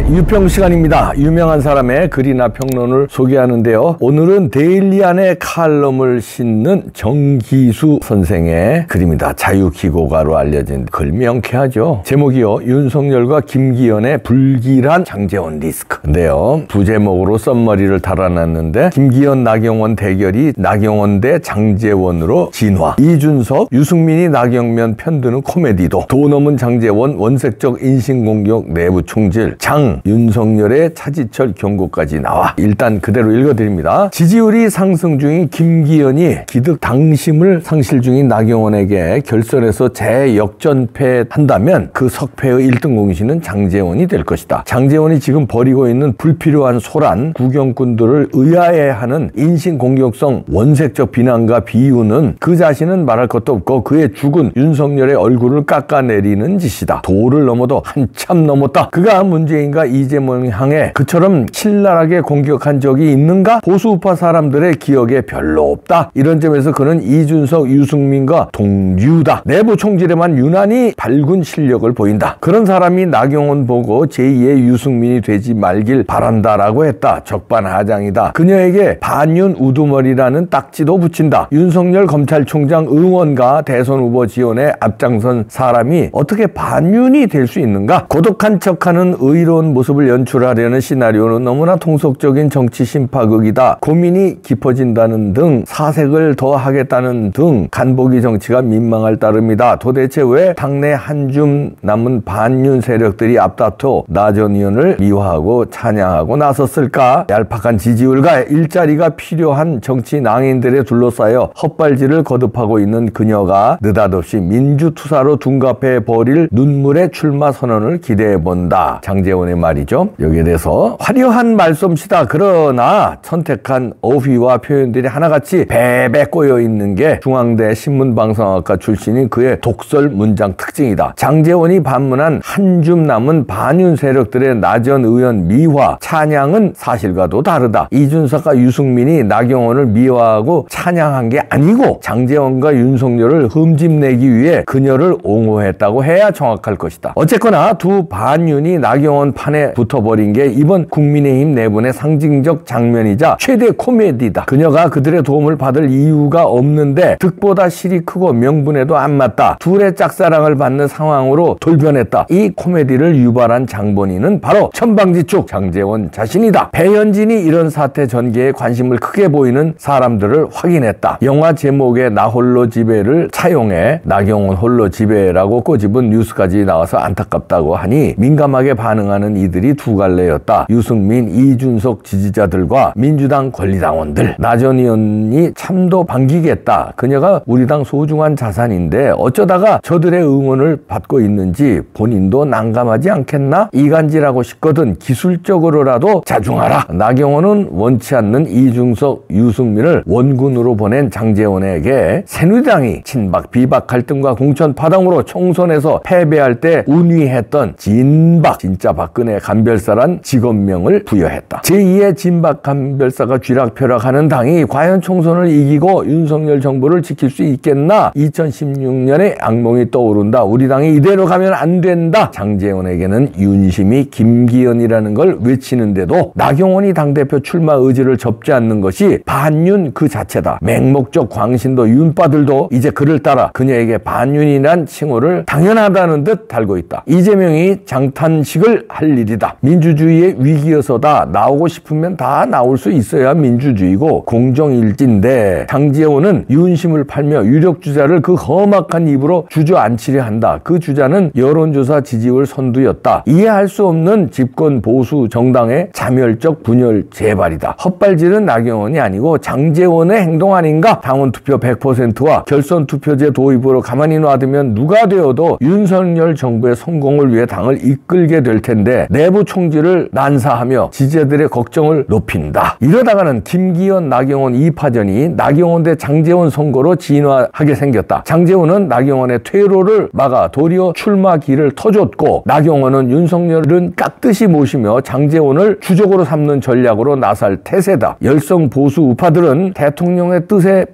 네, 유평 시간입니다. 유명한 사람의 글이나 평론을 소개하는데요. 오늘은 데일리 안에 칼럼을 싣는 정기수 선생의 글입니다. 자유기고가로 알려진 글 명쾌하죠. 제목이요, 윤석열과 김기현의 불길한 장제원 리스크인데요. 부제목으로 썸머리를 달아놨는데 김기현 나경원 대결이 나경원 대 장제원으로 진화, 이준석 유승민이 나경면 편드는 코미디도, 도 넘은 장제원 원색적 인신공격 내부 총질, 장 윤석열의 차지철 경고까지 나와 일단 그대로 읽어드립니다. 지지율이 상승 중인 김기현이 기득 당심을 상실 중인 나경원에게 결선에서 재역전패한다면 그 석패의 1등 공신은 장제원이 될 것이다. 장제원이 지금 벌이고 있는 불필요한 소란, 구경꾼들을 의아해하는 인신공격성 원색적 비난과 비유는 그 자신은 말할 것도 없고 그의 죽은 윤석열의 얼굴을 깎아내리는 짓이다. 도를 넘어도 한참 넘었다. 그가 문재인과 이재명 향해 그처럼 신랄하게 공격한 적이 있는가? 보수우파 사람들의 기억에 별로 없다. 이런 점에서 그는 이준석, 유승민과 동류다. 내부 총질에만 유난히 밝은 실력을 보인다. 그런 사람이 나경원 보고 제2의 유승민이 되지 말길 바란다라고 했다. 적반하장이다. 그녀에게 반윤 우두머리라는 딱지도 붙인다. 윤석열 검찰총장 응원과 대선 후보 지원에 앞장선 사람이 어떻게 반윤이 될 수 있는가? 고독한 척하는 의로운 모습을 연출하려는 시나리오는 너무나 통속적인 정치 심파극이다. 고민이 깊어진다는 등, 사색을 더 하겠다는 등 간보기 정치가 민망할 따름이다. 도대체 왜 당내 한 줌 남은 반윤 세력들이 앞다퉈 나 전 의원을 미화하고 찬양하고 나섰을까? 얄팍한 지지율과 일자리가 필요한 정치 낭인들에 둘러싸여 헛발질을 거듭하고 있는 그녀가 느닷없이 민주투사로 둔갑해 버릴 눈물의 출마 선언을 기대해본다. 장제원의 말이죠. 여기에 대해서 화려한 말솜씨다. 그러나 선택한 어휘와 표현들이 하나같이 베베 꼬여있는 게 중앙대 신문방송학과 출신인 그의 독설 문장 특징이다. 장제원이 반문한 한 줌 남은 반윤 세력들의 나 전 의원 미화, 찬양은 사실과도 다르다. 이준석과 유승민이 나경원을 미화하고 찬양한 게 아니고 장제원과 윤석열을 흠집내기 위해 그녀를 옹호했다고 해야 정확할 것이다. 어쨌거나 두 반윤이 나경원 판에 붙어버린 게 이번 국민의힘 내분의 상징적 장면이자 최대 코미디다. 그녀가 그들의 도움을 받을 이유가 없는데 득보다 실이 크고 명분에도 안 맞다. 둘의 짝사랑을 받는 상황으로 돌변했다. 이 코미디를 유발한 장본인은 바로 천방지축 장제원 자신이다. 배현진이 이런 사태 전개에 관심을 크게 보이는 사람들을 확인했다. 영화 제목에 나 홀로 집에를 차용해 나경원 홀로 집에라고 꼬집은 뉴스까지 나와서 안타깝다고 하니 민감하게 반응하는 이들이 두 갈래였다. 유승민, 이준석 지지자들과 민주당 권리당원들. 나 전 의원이 참도 반기겠다. 그녀가 우리 당 소중한 자산인데 어쩌다가 저들의 응원을 받고 있는지 본인도 난감하지 않겠나? 이간질하고 싶거든 기술적으로라도 자중하라. 나경원은 원치 않는 이준석, 유승민을 원군으로 보낸 장제원에게 새누리당이 친박, 비박 갈등과 공천 파동으로 총선에서 패배할 때 운위했던 진박, 진짜 박근혜 간별사란 직업명을 부여했다. 제2의 진박 간별사가 쥐락펴락하는 당이 과연 총선을 이기고 윤석열 정부를 지킬 수 있겠나? 2016년에 악몽이 떠오른다. 우리 당이 이대로 가면 안 된다. 장제원에게는 윤심이 김기현이라는 걸 외치는데도 나경원이 당대표 출마 의지를 접지 않는 것이 반윤 그 자체다. 맹목적 광신도 윤빠들도 이제 그를 따라 그녀에게 반윤이란 칭호를 당연하다는 듯 달고 있다. 이재명이 장탄식을 할 일이다. 민주주의의 위기여서다. 나오고 싶으면 다 나올 수 있어야 민주주의고 공정일진데 장제원은 윤심을 팔며 유력 주자를 그 험악한 입으로 주저앉히려 한다. 그 주자는 여론조사 지지율 선두였다. 이해할 수 없는 집권 보수 정당의 자멸적 분열 재발이다. 헛발질은 나경원이 아니고 장제원의 행동 아닌가? 당원 투표 100%와 결선 투표제 도입으로 가만히 놔두면 누가 되어도 윤석열 정부의 성공을 위해 당을 이끌게 될 텐데 내부 총질을 난사하며 지지자들의 걱정을 높인다. 이러다가는 김기현, 나경원 2파전이 나경원 대 장제원 선거로 진화하게 생겼다. 장제원은 나경원의 퇴로를 막아 도리어 출마 길을 터줬고 나경원은 윤석열은 깍듯이 모시며 장제원을 주적으로 삼는 전략으로 나설 태세다. 열성 보수 우파들은 대통령의 뜻에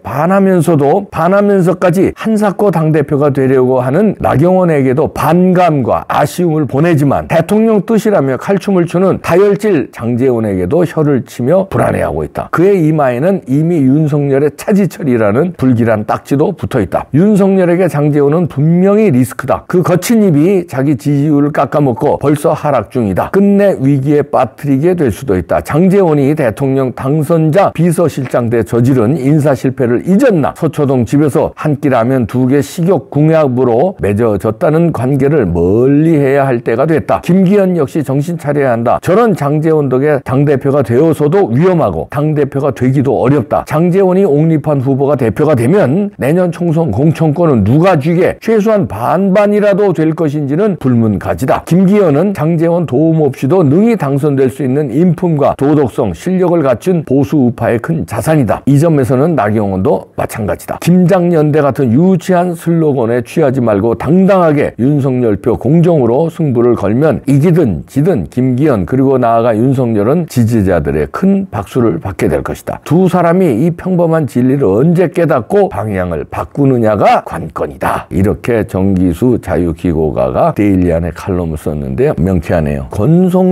반하면서까지 한사코 당대표가 되려고 하는 나경원에게도 반감과 아쉬움을 보내지만 대통령 뜻이 끝이라며 칼춤을 추는 다혈질 장제원에게도 혀를 치며 불안해하고 있다. 그의 이마에는 이미 윤석열의 차지철이라는 불길한 딱지도 붙어있다. 윤석열에게 장제원은 분명히 리스크다. 그 거친 입이 자기 지지율을 깎아먹고 벌써 하락 중이다. 끝내 위기에 빠뜨리게 될 수도 있다. 장제원이 대통령 당선자 비서실장 때 저지른 인사 실패를 잊었나? 서초동 집에서 한 끼 라면 2개 식욕 공약으로 맺어졌다는 관계를 멀리해야 할 때가 됐다. 김기현 역시 정신 차려야 한다. 저런 장제원 덕에 당대표가 되어서도 위험하고 당대표가 되기도 어렵다. 장제원이 옹립한 후보가 대표가 되면 내년 총선 공천권은 누가 쥐게 최소한 반반이라도 될 것인지는 불문가지다. 김기현은 장제원 도움 없이도 능히 당선될 수 있는 인품과 도덕성, 실력을 갖춘 보수 우파의 큰 자산이다. 이 점에서는 나경원도 마찬가지다. 김장연대 같은 유치한 슬로건에 취하지 말고 당당하게 윤석열표 공정으로 승부를 걸면 이기든 지든 김기현 그리고 나아가 윤석열은 지지자들의 큰 박수를 받게 될 것이다. 두 사람이 이 평범한 진리를 언제 깨닫고 방향을 바꾸느냐가 관건이다. 이렇게 정기수 자유기고가가 데일리안에 칼럼을 썼는데요. 명쾌하네요.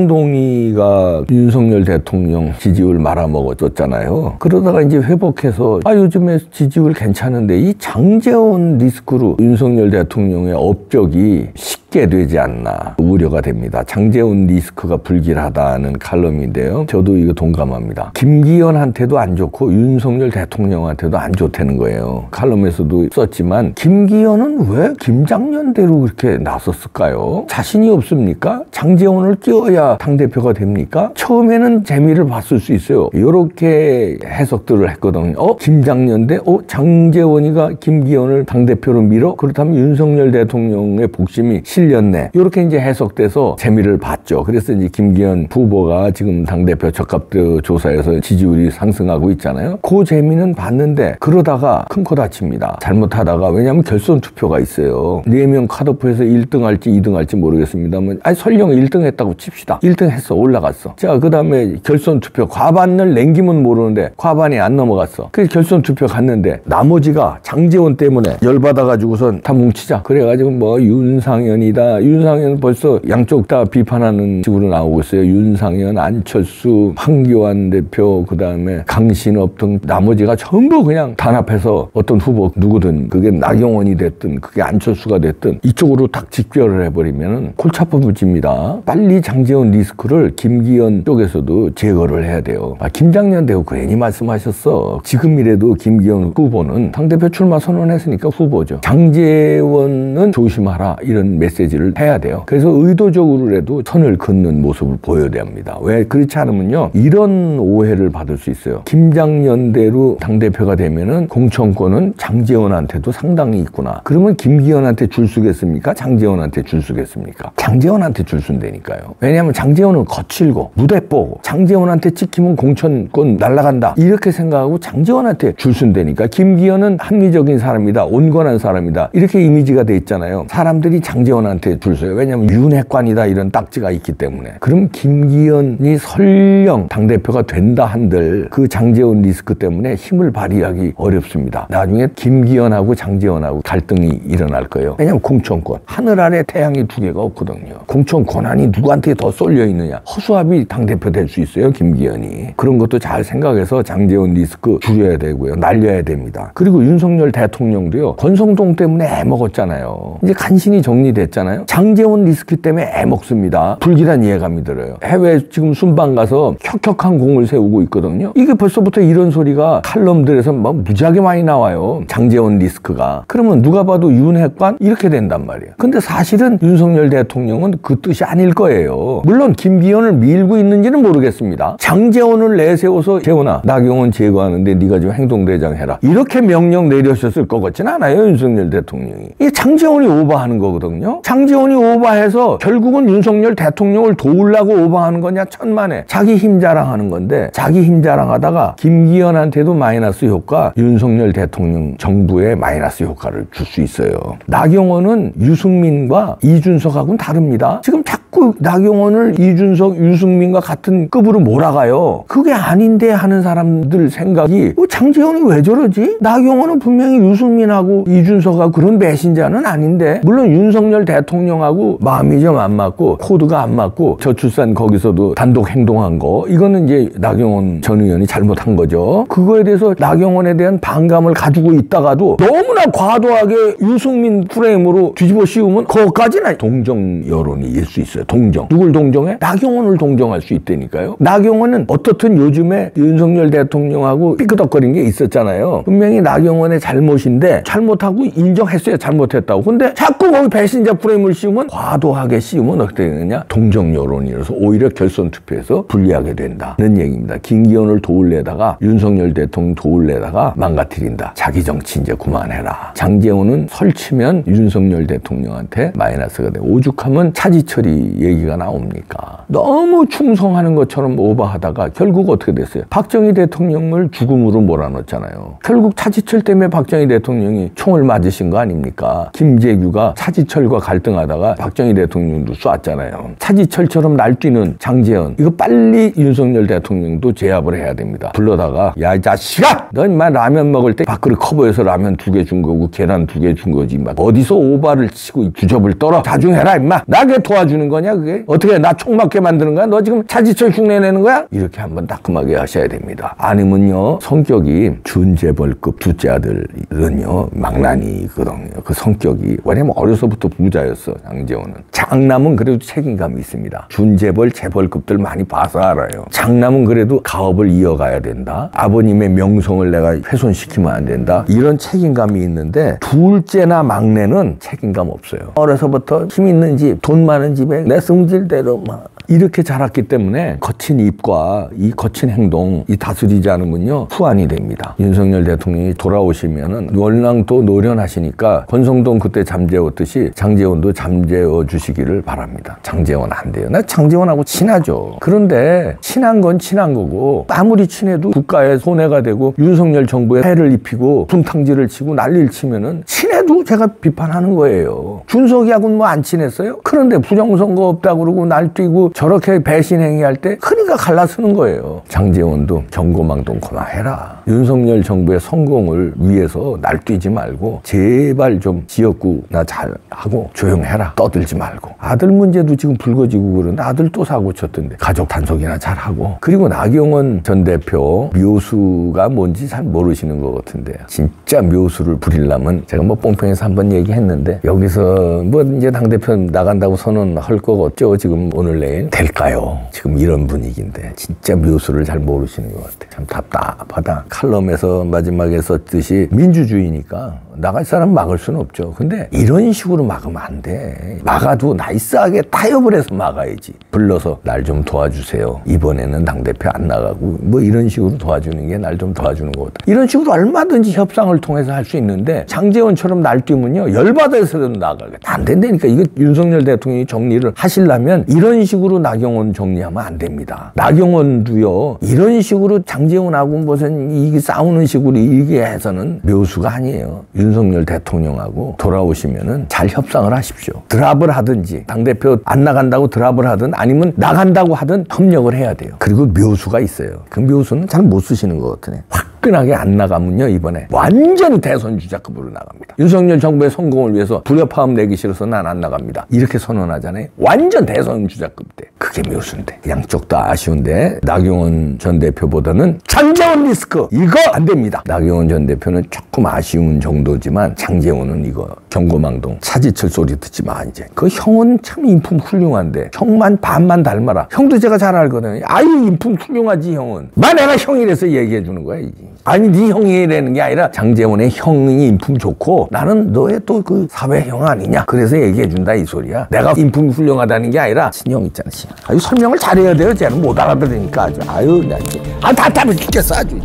권성동이가 윤석열 대통령 지지율 말아먹었었잖아요. 그러다가 이제 회복해서 요즘에 지지율 괜찮은데 이 장제원 리스크로 윤석열 대통령의 업적이 쉽게 되지 않나 우려가 됩니다. 장제원 리스크가 불길하다는 칼럼인데요. 저도 이거 동감합니다. 김기현한테도 안 좋고 윤석열 대통령한테도 안 좋다는 거예요. 칼럼에서도 썼지만 김기현은 왜 김장연대로 그렇게 나섰을까요? 자신이 없습니까? 장제원을 끼워야 당대표가 됩니까? 처음에는 재미를 봤을 수 있어요. 이렇게 해석들을 했거든요. 김장연대? 장제원이가 김기현을 당대표로 밀어? 그렇다면 윤석열 대통령의 복심이 실렸네. 이렇게 이제 해석돼서 재미를 봤죠. 그래서 이제 김기현 후보가 지금 당대표 적합도 조사에서 지지율이 상승하고 있잖아요. 그 재미는 봤는데 그러다가 큰 코 다칩니다. 잘못하다가 왜냐하면 결선 투표가 있어요. 4명 컷오프에서 1등 할지 2등 할지 모르겠습니다만 설령 1등 했다고 칩시다. 1등 했어. 올라갔어. 자, 그 다음에 결선 투표 과반을 남기면 모르는데 과반이 안 넘어갔어. 그래서 결선 투표 갔는데 나머지가 장제원 때문에 열받아가지고선 다 뭉치자. 그래가지고 뭐 윤상현이다. 윤상현 벌써 양쪽 다 비판하는 식으로 나오고 있어요. 윤상현, 안철수, 황교안 대표, 그 다음에 강신업 등 나머지가 전부 그냥 단합해서 어떤 후보 누구든 그게 나경원이 됐든 그게 안철수가 됐든 이쪽으로 딱 직결을 해버리면 골치 아파집니다. 빨리 장제원 리스크를 김기현 쪽에서도 제거를 해야 돼요. 김장년 대우 괜히 말씀하셨어. 지금이라도 김기현 후보는 당대표 출마 선언했으니까 후보죠. 장제원은 조심하라 이런 메시지를 해야 돼요. 그래서 의도적으로라도 선을 긋는 모습을 보여야 됩니다. 왜 그렇지 않으면요 이런 오해를 받을 수 있어요. 김장연대로 당대표가 되면은 공천권은 장제원한테도 상당히 있구나. 그러면 김기현한테 줄 수겠습니까? 장제원한테 줄 수겠습니까? 장제원한테 줄 순다니까요. 왜냐하면 장제원은 거칠고 무대뽀고 장제원한테 찍히면 공천권 날아간다 이렇게 생각하고 장제원한테 줄 순다니까. 김기현은 합리적인 사람이다. 온건한 사람이다. 이렇게 이미지가 돼 있잖아요. 사람들이 장제원한테 줄 서요. 왜냐하면 윤핵관이다 이런 딱지가 있기 때문에. 그럼 김기현이 설령 당대표가 된다 한들 그 장제원 리스크 때문에 힘을 발휘하기 어렵습니다. 나중에 김기현하고 장제원하고 갈등이 일어날 거예요. 왜냐하면 공천권. 하늘 아래 태양이 2개가 없거든요. 공천 권한이 누구한테 더 쏠려 있느냐. 허수아비 당대표 될 수 있어요. 김기현이. 그런 것도 잘 생각해서 장제원 리스크 줄여야 되고요. 날려야 됩니다. 그리고 윤석열 대통령도요. 권성동 때문에 애먹었잖아요. 이제 간신히 정리됐잖아요. 장제원 리스크 때문에 애먹습니다. 불길한 이해감이 들어요. 해외 지금 순방 가서 혁혁한 공을 세우고 있거든요. 이게 벌써부터 이런 소리가 칼럼들에서 막 무지하게 많이 나와요. 장제원 리스크가. 그러면 누가 봐도 윤핵관 이렇게 된단 말이에요. 근데 사실은 윤석열 대통령은 그 뜻이 아닐 거예요. 물론 김기현을 밀고 있는지는 모르겠습니다. 장제원을 내세워서 재원아 나경원 제거하는데 네가 좀 행동대장 해라. 이렇게 명령 내려셨을 것 같지는 않아요. 윤석열 대통령이. 이게 장제원이 오버하는 거거든요. 장제원이 오버해서 결국은 윤석열 대통령을 도우려고 오버하는 거냐 천만에. 자기 힘 자랑하는 건데 자기 힘 자랑하다가 김기현한테도 마이너스 효과, 윤석열 대통령 정부에 마이너스 효과를 줄 수 있어요. 나경원은 유승민과 이준석하고는 다릅니다. 지금 자꾸 자꾸 나경원을 이준석, 유승민과 같은 급으로 몰아가요. 그게 아닌데 하는 사람들 생각이 장제원이 왜 저러지? 나경원은 분명히 유승민하고 이준석하고 그런 배신자는 아닌데, 물론 윤석열 대통령하고 마음이 좀 안 맞고 코드가 안 맞고 저출산 거기서도 단독 행동한 거, 이거는 이제 나경원 전 의원이 잘못한 거죠. 그거에 대해서 나경원에 대한 반감을 가지고 있다가도 너무나 과도하게 유승민 프레임으로 뒤집어 씌우면 그것까지는 동정 여론이 일 수 있어요. 동정. 누굴 동정해? 나경원을 동정할 수 있다니까요. 나경원은 어떻든 요즘에 윤석열 대통령하고 삐끄덕거린 게 있었잖아요. 분명히 나경원의 잘못인데 잘못하고 인정했어요. 잘못했다고. 근데 자꾸 거기 배신자 프레임을 씌우면, 과도하게 씌우면 어떻게 되느냐? 동정 여론이라서 오히려 결선 투표에서 불리하게 된다는 얘기입니다. 김기현을 도울래다가 윤석열 대통령 도울래다가 망가뜨린다. 자기 정치 이제 그만해라. 장제원은 설치면 윤석열 대통령한테 마이너스가 돼. 오죽하면 차지철이 얘기가 나옵니까? 너무 충성하는 것처럼 오버하다가 결국 어떻게 됐어요? 박정희 대통령을 죽음으로 몰아넣었잖아요. 결국 차지철 때문에 박정희 대통령이 총을 맞으신 거 아닙니까? 김재규가 차지철과 갈등하다가 박정희 대통령도 쐈잖아요. 차지철처럼 날뛰는 장제원, 이거 빨리 윤석열 대통령도 제압을 해야 됩니다. 불러다가 야 이 자식아! 너 인마 라면 먹을 때 밥그릇 커버해서 라면 2개 준 거고 계란 2개 준 거지 인마. 어디서 오바를 치고 주접을 떨어? 자중해라 인마. 나게 도와주는 거냐 그게? 어떻게 나 총 맞게 만드는 거야? 너 지금 차지철 흉내내는 거야? 이렇게 한번 따끔하게 하셔야 됩니다. 아니면요, 성격이 준재벌급 둘째 아들은요 망나니거든요. 그 성격이. 왜냐면 어려서부터 부자였어 장제원은. 장남은 그래도 책임감이 있습니다. 준재벌 재벌급들 많이 봐서 알아요. 장남은 그래도 가업을 이어가야 된다. 아버님의 명성을 내가 훼손시키면 안 된다. 이런 책임감이 있는데, 둘째나 막내는 책임감 없어요. 어려서부터 힘 있는 집, 돈 많은 집에 내 성질대로 막 이렇게 자랐기 때문에 거친 입과 이 거친 행동, 이 다스리지 않으면요 후환이 됩니다. 윤석열 대통령이 돌아오시면은 월랑 또 노련하시니까 권성동 그때 잠재웠듯이 장제원도 잠재워 주시기를 바랍니다. 장제원 안 돼요. 나 장제원하고 친하죠. 그런데 친한 건 친한 거고, 아무리 친해도 국가에 손해가 되고 윤석열 정부에 해를 입히고 분탕질을 치고 난리를 치면은 친해도 제가 비판하는 거예요. 준석이하고는 뭐 안 친했어요? 그런데 부정선거 없다고 그러고 날뛰고 저렇게 배신 행위할 때 그러니까 갈라서는 거예요. 장제원도 경고망동 그만해라. 윤석열 정부의 성공을 위해서 날뛰지 말고 제발 좀 지역구나 잘하고 조용해라. 떠들지 말고. 아들 문제도 지금 불거지고 그러는데 아들 또 사고 쳤던데 가족 단속이나 잘하고. 그리고 나경원 전 대표 묘수가 뭔지 잘 모르시는 것 같은데, 진짜 묘수를 부리려면 제가 뭐 뽕평에서 한번 얘기했는데, 여기서 뭐 이제 당대표 나간다고 선언할 거겠죠. 지금 오늘 내일 될까요? 지금 이런 분위기인데 진짜 묘수를 잘 모르시는 것 같아요. 참 답답하다. 칼럼에서 마지막에 썼듯이 민주주의니까 나갈 사람 막을 수는 없죠. 근데 이런 식으로 막으면 안 돼. 막아도 나이스하게 타협을 해서 막아야지. 불러서 날 좀 도와주세요. 이번에는 당대표 안 나가고 뭐 이런 식으로 도와주는 게 날 좀 도와주는 것 같다. 이런 식으로 얼마든지 협상을 통해서 할 수 있는데, 장제원처럼 날뛰면요 열받아서라도 나가겠다. 안 된다니까. 이거 윤석열 대통령이 정리를 하시려면 이런 식으로 나경원 정리하면 안 됩니다. 나경원도요 이런 식으로 장제원하고 무슨 이게 싸우는 식으로 이게 해서는 묘수가 아니에요. 윤석열 대통령하고 돌아오시면은 잘 협상을 하십시오. 드랍을 하든지 당대표 안 나간다고 드랍을 하든 아니면 나간다고 하든 협력을 해야 돼요. 그리고 묘수가 있어요. 그 묘수는 잘 못 쓰시는 것 같으네. 화끈하게 안 나가면요 이번에 완전히 대선 주자급으로 나갑니다. 윤석열 정부의 성공을 위해서 불협화음 내기 싫어서 난 안 나갑니다. 이렇게 선언하잖아요. 완전 대선 주자급 때. 그게 묘수인데. 양쪽 다 아쉬운데 나경원 전 대표보다는 장제원 리스크 이거 안 됩니다. 나경원 전 대표는 조금 아쉬운 정도지만 장제원은 이거 경고망동 차지철 소리 듣지 마 이제. 그 형은 참 인품 훌륭한데 형만 반만 닮아라. 형도 제가 잘 알거든요. 아유 인품 훌륭하지 형은. 내가 형이라서 얘기해 주는 거야 이게. 아니 네 형이라는 게 아니라 장제원의 형이 인품 좋고 나는 너의 또 그 사회형 아니냐. 그래서 얘기해 준다 이 소리야. 내가 인품 훌륭하다는 게 아니라 친형 있잖아. 아유 설명을 잘해야 돼요. 쟤는 못 알아들으니까 아주. 아유 나 이제 답답해 죽겠어 아주.